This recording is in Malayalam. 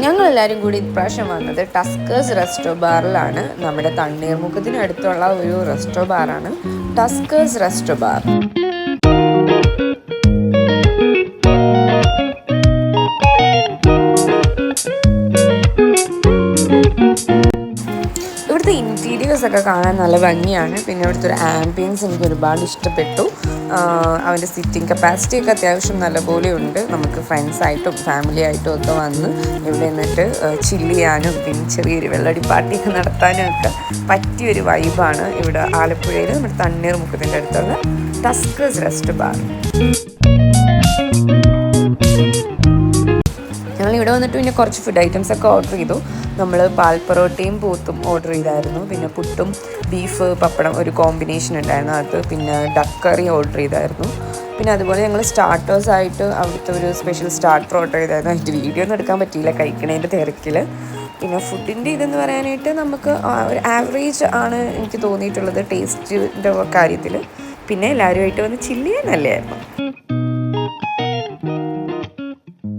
ഞങ്ങളെല്ലാവരും കൂടി ഇപ്രാവശ്യം വന്നത് ടസ്കേഴ്സ് റെസ്റ്റോ ബാറിലാണ്. നമ്മുടെ തണ്ണീർമുഖത്തിന് അടുത്തുള്ള ഒരു റെസ്റ്റോ ബാറാണ് ടസ്കേഴ്സ് റെസ്റ്റോ ബാർ. ഇവിടുത്തെ ഇൻറ്റീരിയേഴ്സൊക്കെ കാണാൻ നല്ല ഭംഗിയാണ്. പിന്നെ ഇവിടുത്തെ ഒരു ആംബിയൻസ് എനിക്ക് ഒരുപാട് ഇഷ്ടപ്പെട്ടു. അവൻ്റെ സിറ്റിംഗ് കപ്പാസിറ്റി ഒക്കെ അത്യാവശ്യം നല്ലപോലെ ഉണ്ട്. നമുക്ക് ഫ്രണ്ട്സായിട്ടും ഫാമിലി ആയിട്ടും ഒക്കെ വന്ന് ഇവിടെ നിന്നിട്ട് ചില്ല് ചെയ്യാനും പിന്നെ ചെറിയൊരു വെള്ളടി പാർട്ടിയൊക്കെ നടത്താനും ഒക്കെ പറ്റിയൊരു വൈബാണ് ഇവിടെ ആലപ്പുഴയിൽ നമ്മുടെ തണ്ണീർമുഖത്തിൻ്റെ അടുത്തുള്ള ടസ്കേഴ്സ് റെസ്റ്റോ ബാർ. ഞങ്ങളിവിടെ വന്നിട്ട് പിന്നെ കുറച്ച് ഫുഡ് ഐറ്റംസ് ഒക്കെ ഓർഡർ ചെയ്തു. നമ്മൾ പാൽപ്പൊറോട്ടയും പോത്തും ഓർഡർ ചെയ്തായിരുന്നു. പിന്നെ പുട്ടും ബീഫ് പപ്പടം ഒരു കോമ്പിനേഷൻ ഉണ്ടായിരുന്നു അത്. പിന്നെ ഡക്ക് കറി ഓർഡർ ചെയ്തായിരുന്നു. പിന്നെ അതുപോലെ ഞങ്ങൾ സ്റ്റാർട്ടേഴ്സായിട്ട് അവിടുത്തെ ഒരു സ്പെഷ്യൽ സ്റ്റാർട്ടർ ഓർഡർ ചെയ്തായിരുന്നു. അതിൻ്റെ വീഡിയോ ഒന്നും എടുക്കാൻ പറ്റിയില്ല കഴിക്കണതിൻ്റെ തിരക്കിൽ. പിന്നെ ഫുഡിൻ്റെ ഇതെന്ന് പറയാനായിട്ട് നമുക്ക് ഒരു ആവറേജ് ആണ് എനിക്ക് തോന്നിയിട്ടുള്ളത് ടേസ്റ്റിൻ്റെ കാര്യത്തിൽ. പിന്നെ എല്ലാവരുമായിട്ട് വന്ന് ചില്ല് ചെയ്യാൻ നല്ലതായിരുന്നു.